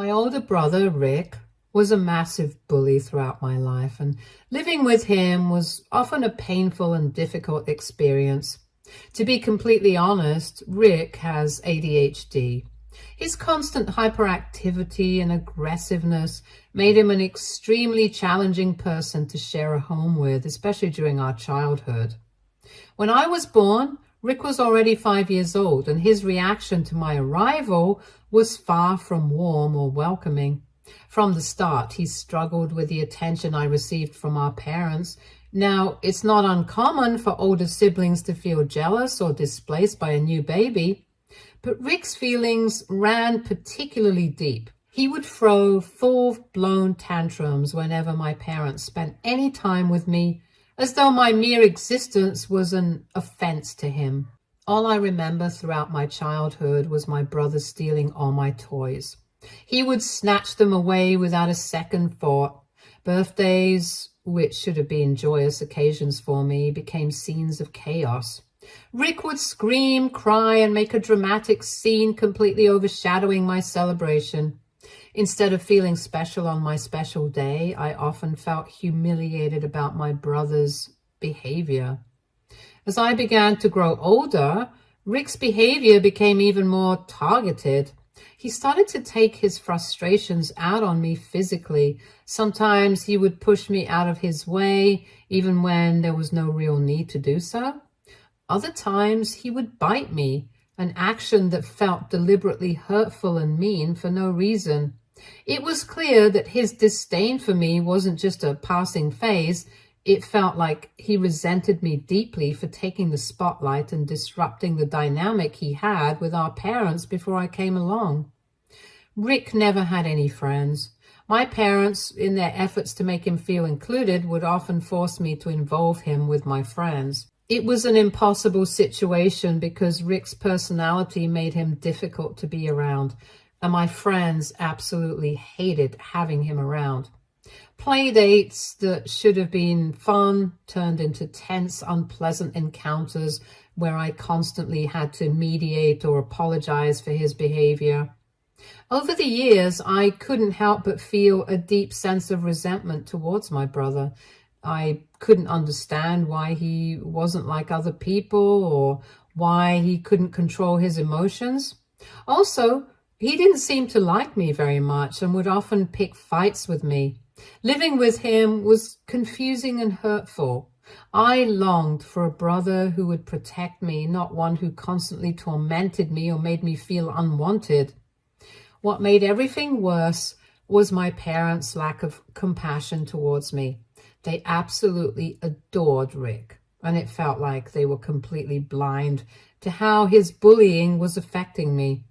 My older brother, Rick, was a massive bully throughout my life, and living with him was often a painful and difficult experience. To be completely honest, Rick has ADHD. His constant hyperactivity and aggressiveness made him an extremely challenging person to share a home with, especially during our childhood. When I was born, Rick was already 5 years old, and his reaction to my arrival was far from warm or welcoming. From the start, he struggled with the attention I received from our parents. Now, it's not uncommon for older siblings to feel jealous or displaced by a new baby, but Rick's feelings ran particularly deep. He would throw full-blown tantrums whenever my parents spent any time with me, as though my mere existence was an offense to him. All I remember throughout my childhood was my brother stealing all my toys. He would snatch them away without a second thought. Birthdays, which should have been joyous occasions for me, became scenes of chaos. Rick would scream, cry, and make a dramatic scene, completely overshadowing my celebration. Instead of feeling special on my special day, I often felt humiliated about my brother's behavior. As I began to grow older, Rick's behavior became even more targeted. He started to take his frustrations out on me physically. Sometimes he would push me out of his way, even when there was no real need to do so. Other times he would bite me, an action that felt deliberately hurtful and mean for no reason. It was clear that his disdain for me wasn't just a passing phase. It felt like he resented me deeply for taking the spotlight and disrupting the dynamic he had with our parents before I came along. Rick never had any friends. My parents, in their efforts to make him feel included, would often force me to involve him with my friends. It was an impossible situation because Rick's personality made him difficult to be around, and my friends absolutely hated having him around. Play dates that should have been fun turned into tense, unpleasant encounters where I constantly had to mediate or apologize for his behavior. Over the years, I couldn't help but feel a deep sense of resentment towards my brother. I couldn't understand why he wasn't like other people or why he couldn't control his emotions. Also, he didn't seem to like me very much and would often pick fights with me. Living with him was confusing and hurtful. I longed for a brother who would protect me, not one who constantly tormented me or made me feel unwanted. What made everything worse was my parents' lack of compassion towards me. They absolutely adored Rick, and it felt like they were completely blind to how his bullying was affecting me.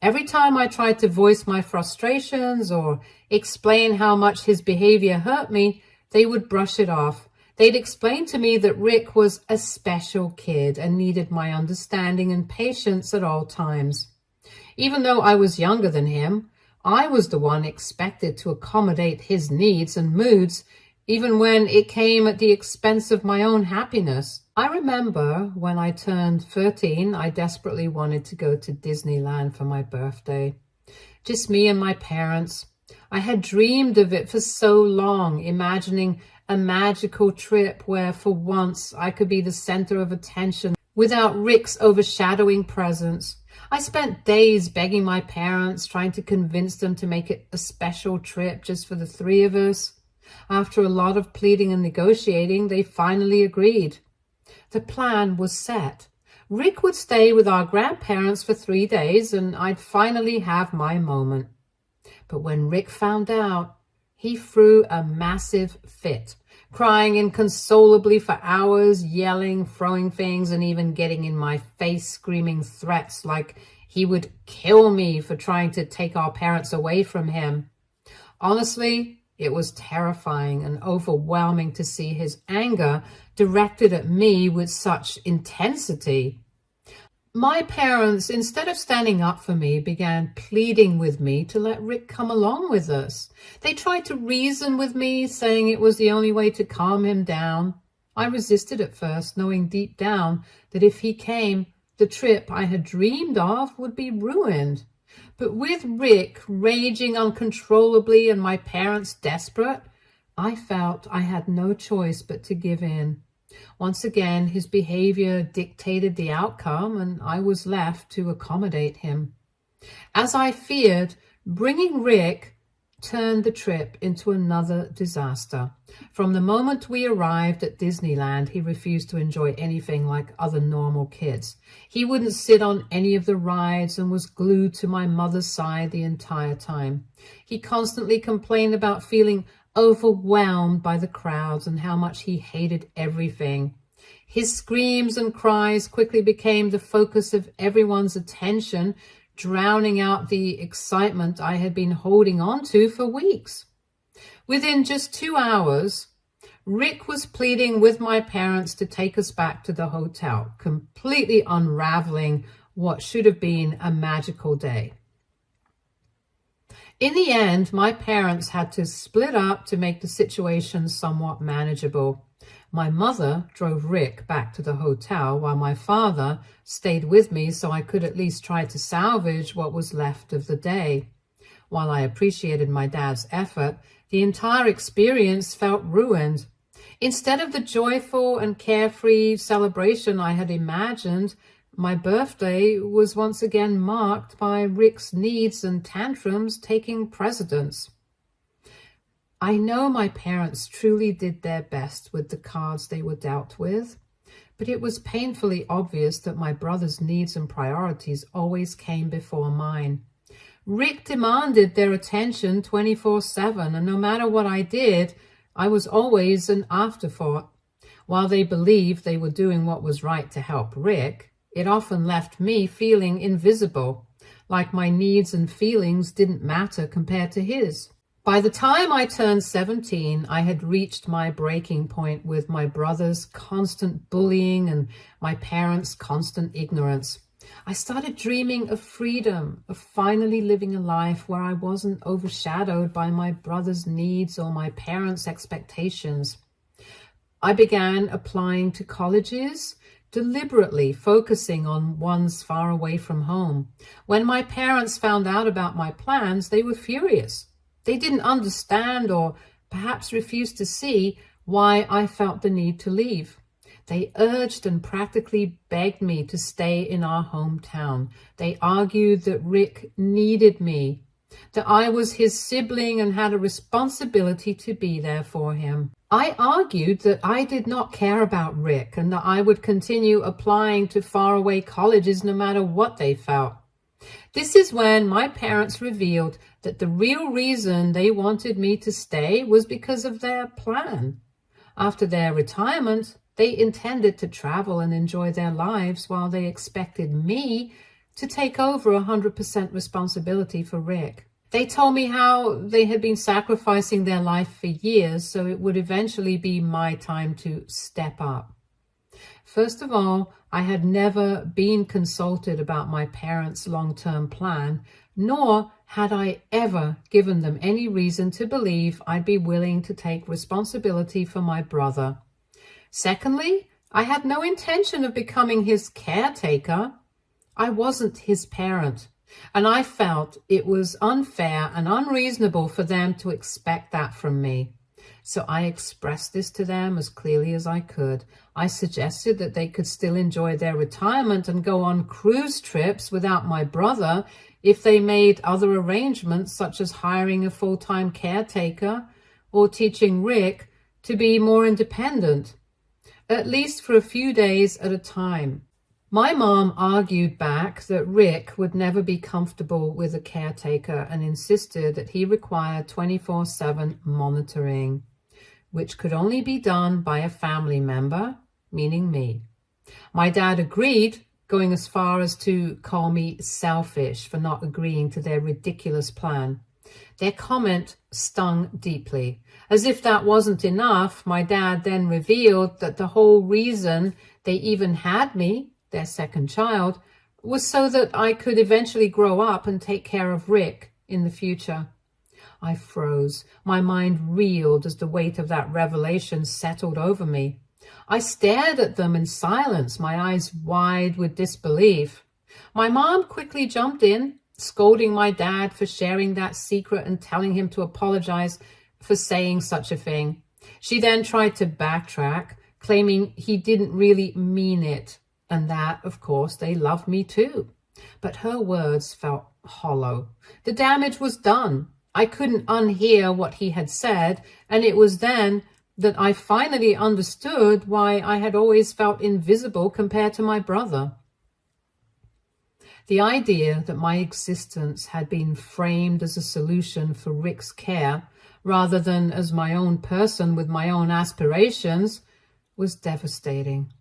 Every time I tried to voice my frustrations or explain how much his behavior hurt me, they would brush it off. They'd explain to me that Rick was a special kid and needed my understanding and patience at all times. Even though I was younger than him, I was the one expected to accommodate his needs and moods, even when it came at the expense of my own happiness. I remember when I turned 13, I desperately wanted to go to Disneyland for my birthday. Just me and my parents. I had dreamed of it for so long, imagining a magical trip where for once I could be the center of attention without Rick's overshadowing presence. I spent days begging my parents, trying to convince them to make it a special trip just for the three of us. After a lot of pleading and negotiating, they finally agreed. The plan was set. Rick would stay with our grandparents for 3 days, and I'd finally have my moment. But when Rick found out, he threw a massive fit, crying inconsolably for hours, yelling, throwing things, and even getting in my face, screaming threats like he would kill me for trying to take our parents away from him. Honestly, it was terrifying and overwhelming to see his anger directed at me with such intensity. My parents, instead of standing up for me, began pleading with me to let Rick come along with us. They tried to reason with me, saying it was the only way to calm him down. I resisted at first, knowing deep down that if he came, the trip I had dreamed of would be ruined. But with Rick raging uncontrollably and my parents desperate, I felt I had no choice but to give in. Once again, his behavior dictated the outcome, and I was left to accommodate him. As I feared, bringing Rick turned the trip into another disaster. From the moment we arrived at Disneyland, he refused to enjoy anything like other normal kids. He wouldn't sit on any of the rides and was glued to my mother's side the entire time. He constantly complained about feeling overwhelmed by the crowds and how much he hated everything. His screams and cries quickly became the focus of everyone's attention, drowning out the excitement I had been holding on to for weeks. Within just 2 hours, Rick was pleading with my parents to take us back to the hotel, completely unraveling what should have been a magical day. In the end, my parents had to split up to make the situation somewhat manageable. My mother drove Rick back to the hotel while my father stayed with me so I could at least try to salvage what was left of the day. While I appreciated my dad's effort, the entire experience felt ruined. Instead of the joyful and carefree celebration I had imagined, my birthday was once again marked by Rick's needs and tantrums taking precedence. I know my parents truly did their best with the cards they were dealt with, but it was painfully obvious that my brother's needs and priorities always came before mine. Rick demanded their attention 24/7, and no matter what I did, I was always an afterthought. While they believed they were doing what was right to help Rick, it often left me feeling invisible, like my needs and feelings didn't matter compared to his. By the time I turned 17, I had reached my breaking point with my brother's constant bullying and my parents' constant ignorance. I started dreaming of freedom, of finally living a life where I wasn't overshadowed by my brother's needs or my parents' expectations. I began applying to colleges, deliberately focusing on ones far away from home. When my parents found out about my plans, they were furious. They didn't understand or perhaps refused to see why I felt the need to leave. They urged and practically begged me to stay in our hometown. They argued that Rick needed me, that I was his sibling and had a responsibility to be there for him. I argued that I did not care about Rick and that I would continue applying to faraway colleges no matter what they felt. This is when my parents revealed that the real reason they wanted me to stay was because of their plan. After their retirement, they intended to travel and enjoy their lives while they expected me to take over 100% responsibility for Rick. They told me how they had been sacrificing their life for years, so it would eventually be my time to step up. First of all, I had never been consulted about my parents' long-term plan, nor had I ever given them any reason to believe I'd be willing to take responsibility for my brother. Secondly, I had no intention of becoming his caretaker. I wasn't his parent, and I felt it was unfair and unreasonable for them to expect that from me. So I expressed this to them as clearly as I could. I suggested that they could still enjoy their retirement and go on cruise trips without my brother if they made other arrangements, such as hiring a full-time caretaker or teaching Rick to be more independent, at least for a few days at a time. My mom argued back that Rick would never be comfortable with a caretaker and insisted that he required 24/7 monitoring, which could only be done by a family member, meaning me. My dad agreed, going as far as to call me selfish for not agreeing to their ridiculous plan. Their comment stung deeply. As if that wasn't enough, my dad then revealed that the whole reason they even had me, their second child, was so that I could eventually grow up and take care of Rick in the future. I froze. My mind reeled as the weight of that revelation settled over me. I stared at them in silence, my eyes wide with disbelief. My mom quickly jumped in, scolding my dad for sharing that secret and telling him to apologize for saying such a thing. She then tried to backtrack, claiming he didn't really mean it, and that, of course, they loved me too. But her words felt hollow. The damage was done. I couldn't unhear what he had said, and it was then that I finally understood why I had always felt invisible compared to my brother. The idea that my existence had been framed as a solution for Rick's care, rather than as my own person with my own aspirations, was devastating.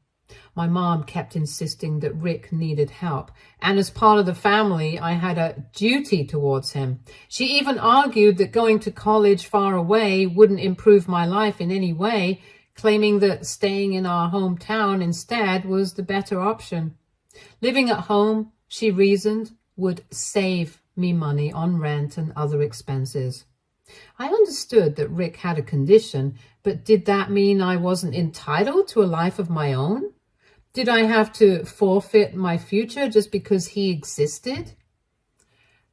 My mom kept insisting that Rick needed help, and as part of the family, I had a duty towards him. She even argued that going to college far away wouldn't improve my life in any way, claiming that staying in our hometown instead was the better option. Living at home, she reasoned, would save me money on rent and other expenses. I understood that Rick had a condition, but did that mean I wasn't entitled to a life of my own? Did I have to forfeit my future just because he existed?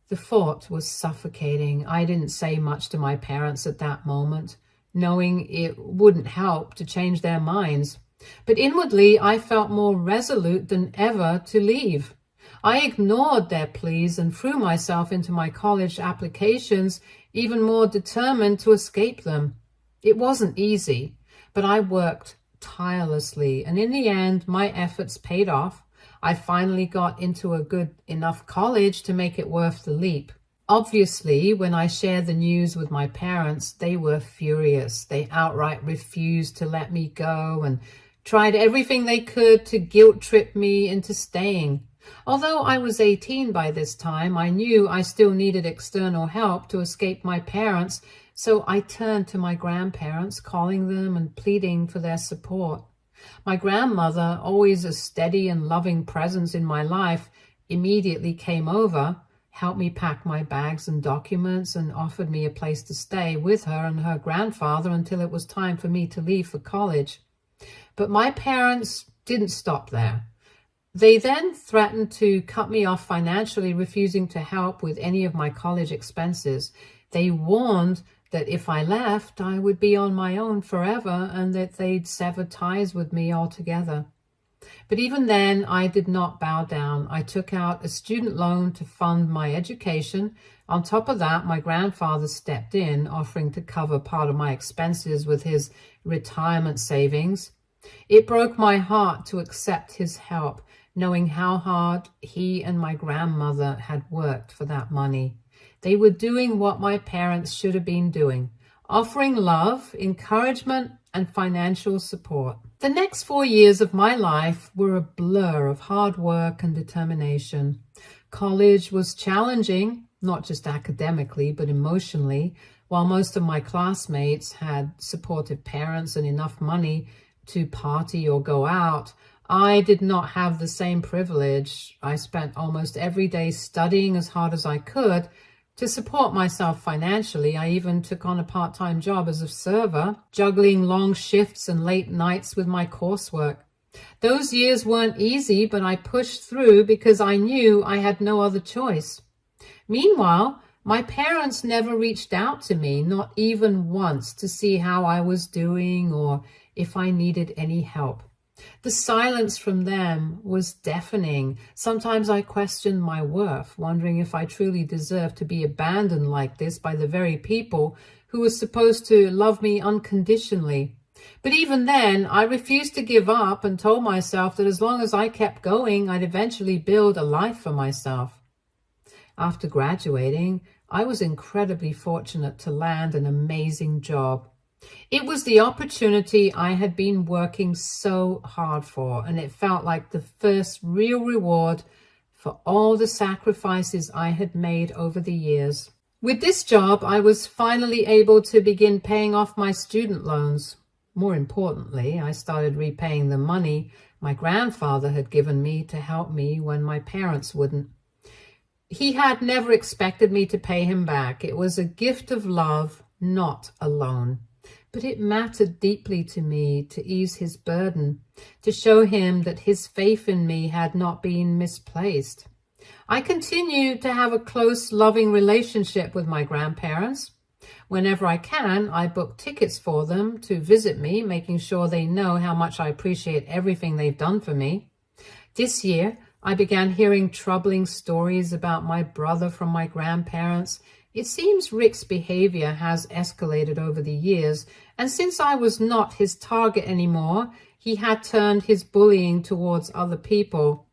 The thought was suffocating. I didn't say much to my parents at that moment, knowing it wouldn't help to change their minds. But inwardly, I felt more resolute than ever to leave. I ignored their pleas and threw myself into my college applications, even more determined to escape them. It wasn't easy, but I worked tirelessly, and in the end, my efforts paid off. I finally got into a good enough college to make it worth the leap. Obviously, when I shared the news with my parents, they were furious. They outright refused to let me go and tried everything they could to guilt trip me into staying. Although I was 18 by this time, I knew I still needed external help to escape my parents, so I turned to my grandparents, calling them and pleading for their support. My grandmother, always a steady and loving presence in my life, immediately came over, helped me pack my bags and documents, and offered me a place to stay with her and her grandfather until it was time for me to leave for college. But my parents didn't stop there. They then threatened to cut me off financially, refusing to help with any of my college expenses. They warned that if I left, I would be on my own forever and that they'd sever ties with me altogether. But even then, I did not bow down. I took out a student loan to fund my education. On top of that, my grandfather stepped in, offering to cover part of my expenses with his retirement savings. It broke my heart to accept his help, knowing how hard he and my grandmother had worked for that money. They were doing what my parents should have been doing, offering love, encouragement, and financial support. The next 4 years of my life were a blur of hard work and determination. College was challenging, not just academically, but emotionally. While most of my classmates had supportive parents and enough money to party or go out, I did not have the same privilege. I spent almost every day studying as hard as I could to support myself financially. I even took on a part-time job as a server, juggling long shifts and late nights with my coursework. Those years weren't easy, but I pushed through because I knew I had no other choice. Meanwhile, my parents never reached out to me, not even once, to see how I was doing or if I needed any help. The silence from them was deafening. Sometimes I questioned my worth, wondering if I truly deserved to be abandoned like this by the very people who were supposed to love me unconditionally. But even then, I refused to give up and told myself that as long as I kept going, I'd eventually build a life for myself. After graduating, I was incredibly fortunate to land an amazing job. It was the opportunity I had been working so hard for, and it felt like the first real reward for all the sacrifices I had made over the years. With this job, I was finally able to begin paying off my student loans. More importantly, I started repaying the money my grandfather had given me to help me when my parents wouldn't. He had never expected me to pay him back. It was a gift of love, not a loan. But it mattered deeply to me to ease his burden, to show him that his faith in me had not been misplaced. I continue to have a close, loving relationship with my grandparents. Whenever I can, I book tickets for them to visit me, making sure they know how much I appreciate everything they've done for me. This year, I began hearing troubling stories about my brother from my grandparents. It seems Rick's behavior has escalated over the years, and since I was not his target anymore, he had turned his bullying towards other people.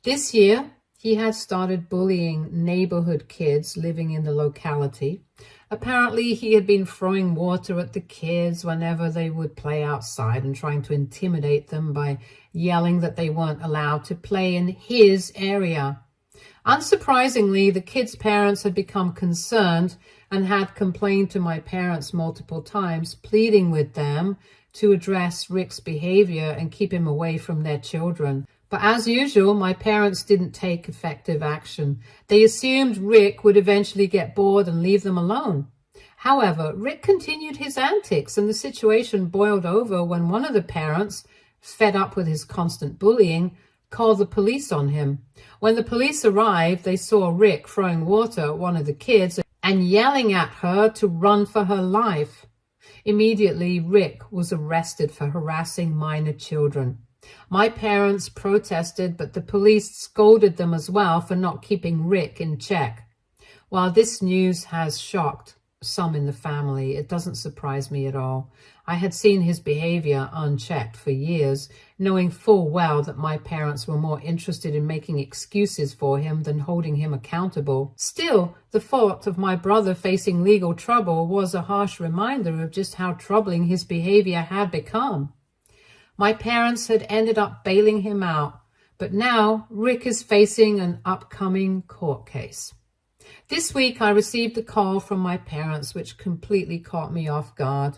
This year, he had started bullying neighborhood kids living in the locality. Apparently, he had been throwing water at the kids whenever they would play outside and trying to intimidate them by yelling that they weren't allowed to play in his area. Unsurprisingly, the kids' parents had become concerned and had complained to my parents multiple times, pleading with them to address Rick's behavior and keep him away from their children. But as usual, my parents didn't take effective action. They assumed Rick would eventually get bored and leave them alone. However, Rick continued his antics, and the situation boiled over when one of the parents, fed up with his constant bullying, called the police on him. When the police arrived, they saw Rick throwing water at one of the kids and yelling at her to run for her life. Immediately, Rick was arrested for harassing minor children. My parents protested, but the police scolded them as well for not keeping Rick in check. While this news has shocked some in the family, it doesn't surprise me at all. I had seen his behavior unchecked for years, knowing full well that my parents were more interested in making excuses for him than holding him accountable. Still, the thought of my brother facing legal trouble was a harsh reminder of just how troubling his behavior had become. My parents had ended up bailing him out, but now Rick is facing an upcoming court case. This week, I received a call from my parents, which completely caught me off guard.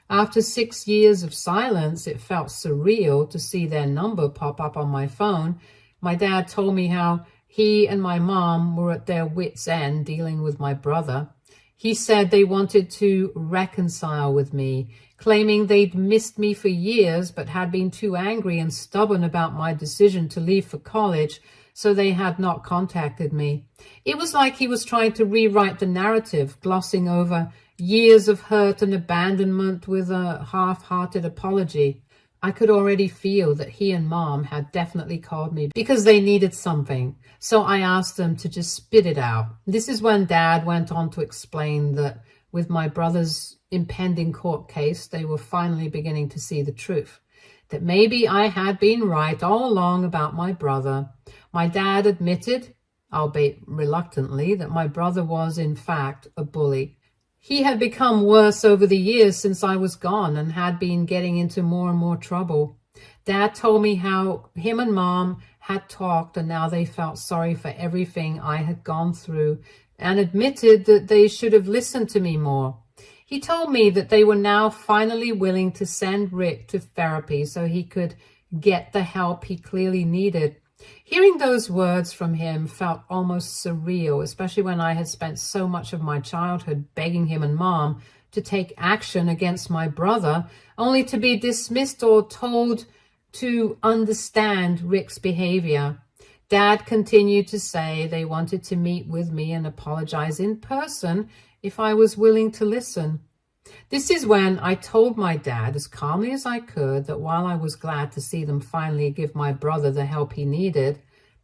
After 6 years of silence, it felt surreal to see their number pop up on my phone. My dad told me how he and my mom were at their wits' end dealing with my brother. He said they wanted to reconcile with me, claiming they'd missed me for years but had been too angry and stubborn about my decision to leave for college, so they had not contacted me. It was like he was trying to rewrite the narrative, glossing over years of hurt and abandonment with a half-hearted apology. I could already feel that he and Mom had definitely called me because they needed something, so I asked them to just spit it out. This is when Dad went on to explain that with my brother's impending court case, they were finally beginning to see the truth, that maybe I had been right all along about my brother. My dad admitted, albeit reluctantly, that my brother was in fact a bully. He had become worse over the years since I was gone and had been getting into more and more trouble. Dad told me how him and Mom had talked and now they felt sorry for everything I had gone through and admitted that they should have listened to me more. He told me that they were now finally willing to send Rick to therapy so he could get the help he clearly needed. Hearing those words from him felt almost surreal, especially when I had spent so much of my childhood begging him and Mom to take action against my brother, only to be dismissed or told to understand Rick's behavior. Dad continued to say they wanted to meet with me and apologize in person if I was willing to listen. This is when I told my dad as calmly as I could that while I was glad to see them finally give my brother the help he needed,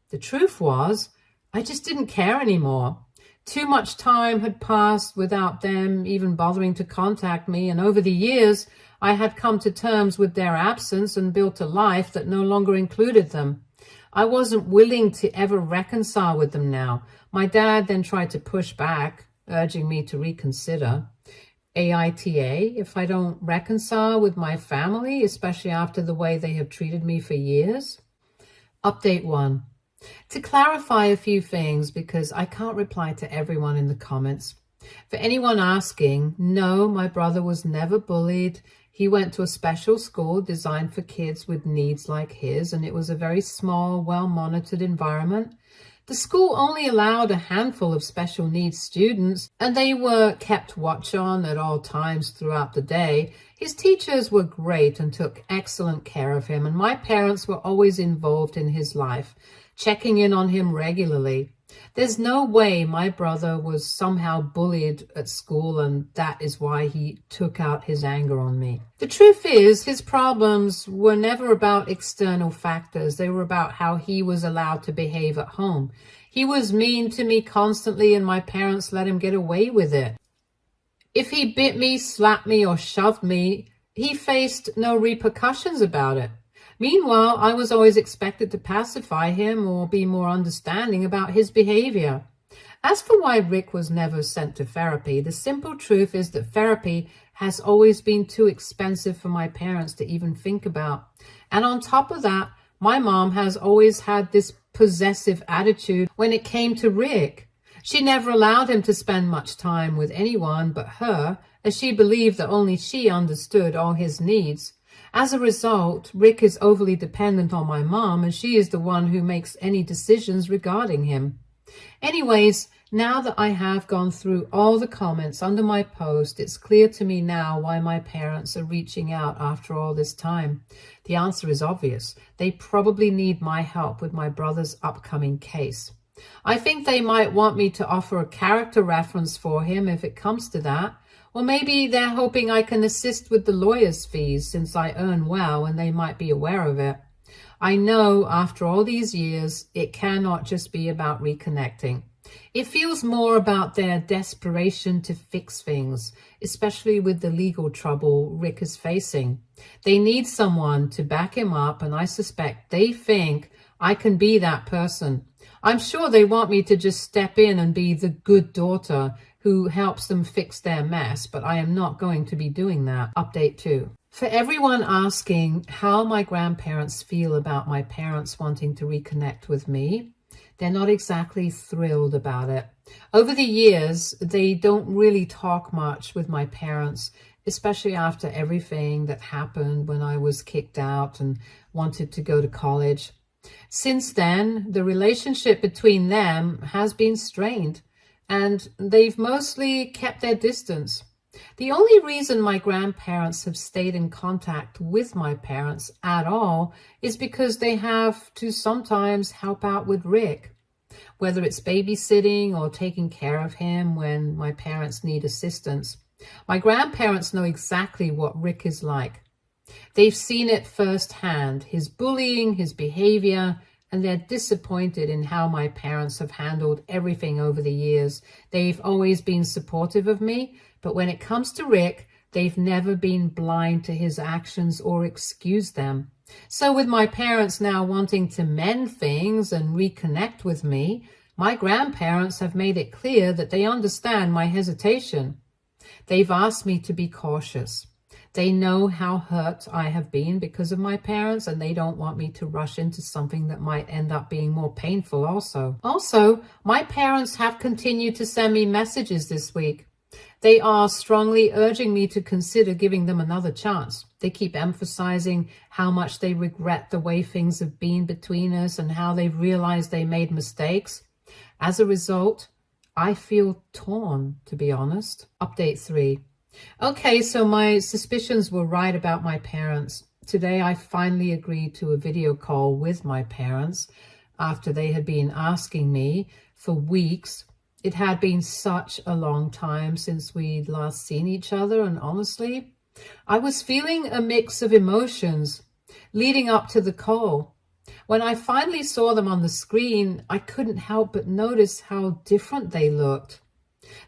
the truth was I just didn't care anymore. Too much time had passed without them even bothering to contact me, and over the years I had come to terms with their absence and built a life that no longer included them. I wasn't willing to ever reconcile with them now. My dad then tried to push back, urging me to reconsider. AITA, if I don't reconcile with my family, especially after the way they have treated me for years? Update 1. To clarify a few things, because I can't reply to everyone in the comments. For anyone asking, no, my brother was never bullied. He went to a special school designed for kids with needs like his, and it was a very small, well-monitored environment. The school only allowed a handful of special needs students, and they were kept watch on at all times throughout the day. His teachers were great and took excellent care of him, and my parents were always involved in his life. checking in on him regularly. There's no way my brother was somehow bullied at school and that is why he took out his anger on me. The truth is, his problems were never about external factors. They were about how he was allowed to behave at home. He was mean to me constantly and my parents let him get away with it. If he bit me, slapped me, or shoved me, he faced no repercussions about it. Meanwhile, I was always expected to pacify him or be more understanding about his behavior. As for why Rick was never sent to therapy, the simple truth is that therapy has always been too expensive for my parents to even think about. And on top of that, my mom has always had this possessive attitude when it came to Rick. She never allowed him to spend much time with anyone but her, as she believed that only she understood all his needs. As a result, Rick is overly dependent on my mom, and she is the one who makes any decisions regarding him. Anyways, now that I have gone through all the comments under my post, it's clear to me now why my parents are reaching out after all this time. The answer is obvious. They probably need my help with my brother's upcoming case. I think they might want me to offer a character reference for him if it comes to that. Or maybe they're hoping I can assist with the lawyer's fees since I earn well and they might be aware of it. I know after all these years, it cannot just be about reconnecting. It feels more about their desperation to fix things, especially with the legal trouble Rick is facing. They need someone to back him up, and I suspect they think I can be that person. I'm sure they want me to just step in and be the good daughter who helps them fix their mess, but I am not going to be doing that. Update 2. For everyone asking how my grandparents feel about my parents wanting to reconnect with me, they're not exactly thrilled about it. Over the years, they don't really talk much with my parents, especially after everything that happened when I was kicked out and wanted to go to college. Since then, the relationship between them has been strained, and they've mostly kept their distance. The only reason my grandparents have stayed in contact with my parents at all is because they have to sometimes help out with Rick, whether it's babysitting or taking care of him when my parents need assistance. My grandparents know exactly what Rick is like. They've seen it firsthand, his bullying, his behavior, and they're disappointed in how my parents have handled everything over the years. They've always been supportive of me, but when it comes to Rick, they've never been blind to his actions or excused them. So with my parents now wanting to mend things and reconnect with me, my grandparents have made it clear that they understand my hesitation. They've asked me to be cautious. They know how hurt I have been because of my parents, and they don't want me to rush into something that might end up being more painful also. Also, my parents have continued to send me messages this week. They are strongly urging me to consider giving them another chance. They keep emphasizing how much they regret the way things have been between us and how they've realized they made mistakes. As a result, I feel torn, to be honest. Update 3. Okay, so my suspicions were right about my parents. Today, I finally agreed to a video call with my parents after they had been asking me for weeks. It had been such a long time since we'd last seen each other, and honestly, I was feeling a mix of emotions leading up to the call. When I finally saw them on the screen, I couldn't help but notice how different they looked.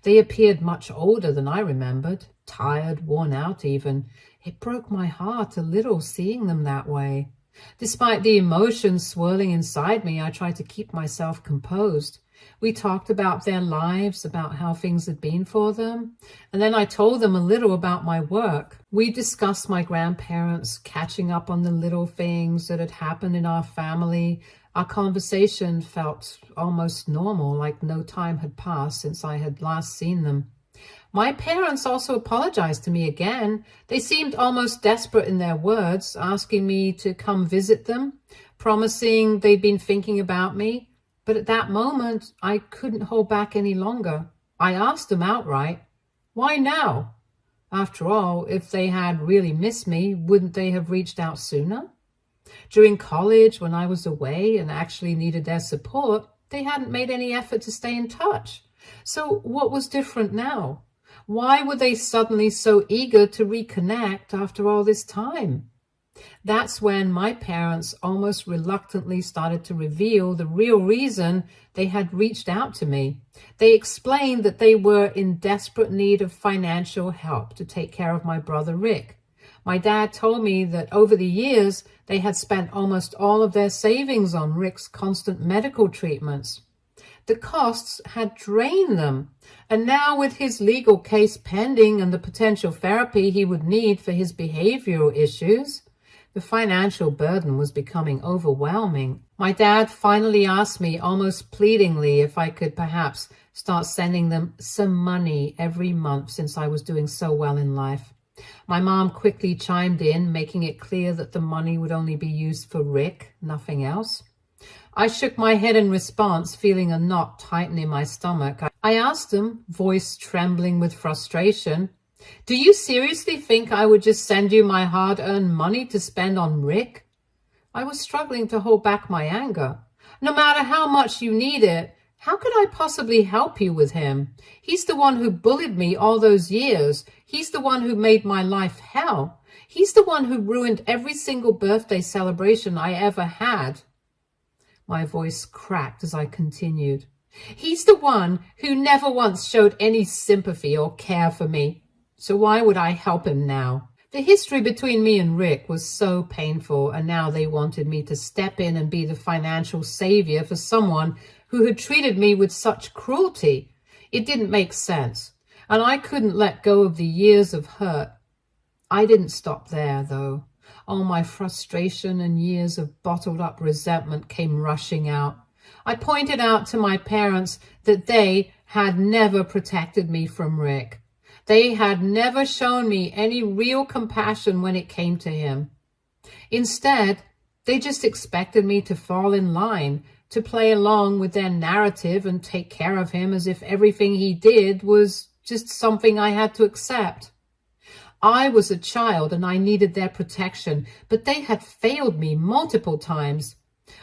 They appeared much older than I remembered, tired, worn out even. It broke my heart a little seeing them that way. Despite the emotions swirling inside me, I tried to keep myself composed. We talked about their lives, about how things had been for them, and then I told them a little about my work. We discussed my grandparents, catching up on the little things that had happened in our family. Our conversation felt almost normal, like no time had passed since I had last seen them. My parents also apologized to me again. They seemed almost desperate in their words, asking me to come visit them, promising they'd been thinking about me. But at that moment, I couldn't hold back any longer. I asked them outright, why now? After all, if they had really missed me, wouldn't they have reached out sooner? During college, when I was away and actually needed their support, they hadn't made any effort to stay in touch. So what was different now? Why were they suddenly so eager to reconnect after all this time? That's when my parents almost reluctantly started to reveal the real reason they had reached out to me. They explained that they were in desperate need of financial help to take care of my brother Rick. My dad told me that over the years, they had spent almost all of their savings on Rick's constant medical treatments. The costs had drained them, and now with his legal case pending and the potential therapy he would need for his behavioral issues, the financial burden was becoming overwhelming. My dad finally asked me almost pleadingly if I could perhaps start sending them some money every month since I was doing so well in life. My mom quickly chimed in, making it clear that the money would only be used for Rick, nothing else. I shook my head in response, feeling a knot tighten in my stomach. I asked him, voice trembling with frustration, "Do you seriously think I would just send you my hard-earned money to spend on Rick?" I was struggling to hold back my anger. "No matter how much you need it, how could I possibly help you with him? He's the one who bullied me all those years. He's the one who made my life hell. He's the one who ruined every single birthday celebration I ever had." My voice cracked as I continued. "He's the one who never once showed any sympathy or care for me. So why would I help him now?" The history between me and Rick was so painful, and now they wanted me to step in and be the financial savior for someone who had treated me with such cruelty. It didn't make sense, and I couldn't let go of the years of hurt. I didn't stop there, though. All my frustration and years of bottled up resentment came rushing out. I pointed out to my parents that they had never protected me from Rick. They had never shown me any real compassion when it came to him. Instead, they just expected me to fall in line, to play along with their narrative and take care of him as if everything he did was just something I had to accept. I was a child and I needed their protection, but they had failed me multiple times.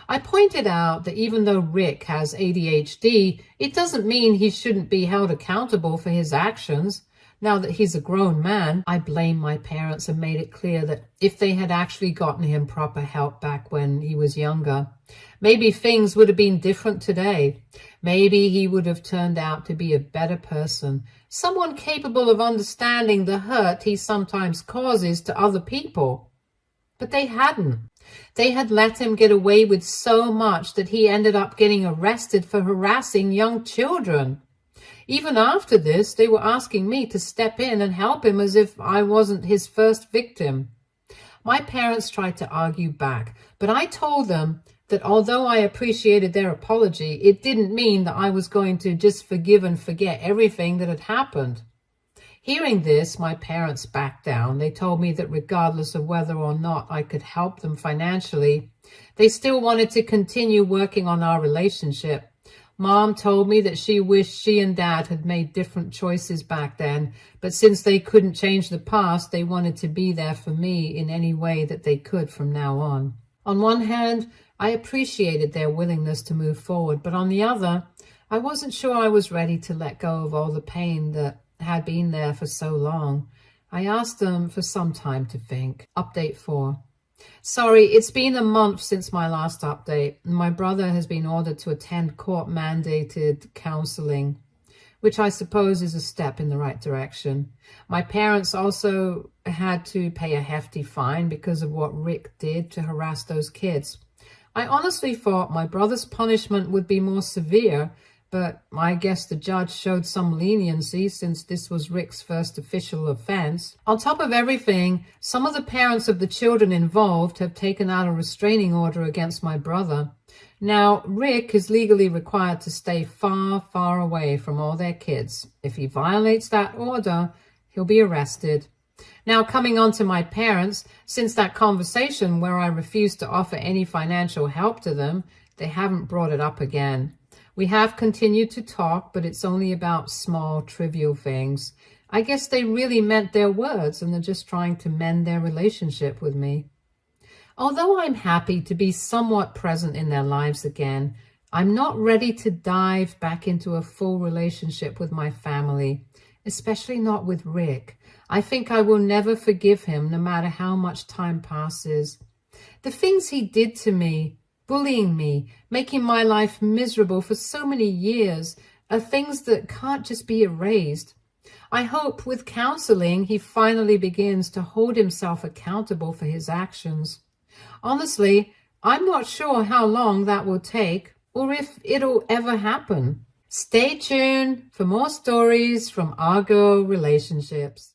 I pointed out that even though Rick has ADHD, it doesn't mean he shouldn't be held accountable for his actions. Now that he's a grown man, I blamed my parents and made it clear that if they had actually gotten him proper help back when he was younger, maybe things would have been different today. Maybe he would have turned out to be a better person, someone capable of understanding the hurt he sometimes causes to other people. But they hadn't. They had let him get away with so much that he ended up getting arrested for harassing young children. Even after this, they were asking me to step in and help him as if I wasn't his first victim. My parents tried to argue back, but I told them that although I appreciated their apology, it didn't mean that I was going to just forgive and forget everything that had happened. Hearing this, my parents backed down. They told me that regardless of whether or not I could help them financially, they still wanted to continue working on our relationship. Mom told me that she wished she and Dad had made different choices back then, but since they couldn't change the past, they wanted to be there for me in any way that they could from now on. On one hand, I appreciated their willingness to move forward, but on the other, I wasn't sure I was ready to let go of all the pain that had been there for so long. I asked them for some time to think. Update 4. Sorry, it's been a month since my last update. My brother has been ordered to attend court-mandated counseling, which I suppose is a step in the right direction. My parents also had to pay a hefty fine because of what Rick did to harass those kids. I honestly thought my brother's punishment would be more severe, but I guess the judge showed some leniency since this was Rick's first official offense. On top of everything, some of the parents of the children involved have taken out a restraining order against my brother. Now, Rick is legally required to stay far, far away from all their kids. If he violates that order, he'll be arrested. Now, coming on to my parents, since that conversation where I refused to offer any financial help to them, they haven't brought it up again. We have continued to talk, but it's only about small, trivial things. I guess they really meant their words and they're just trying to mend their relationship with me. Although I'm happy to be somewhat present in their lives again, I'm not ready to dive back into a full relationship with my family, especially not with Rick. I think I will never forgive him no matter how much time passes. The things he did to me, bullying me, making my life miserable for so many years, are things that can't just be erased. I hope with counseling he finally begins to hold himself accountable for his actions. Honestly, I'm not sure how long that will take or if it'll ever happen. Stay tuned for more stories from Argo Relationships.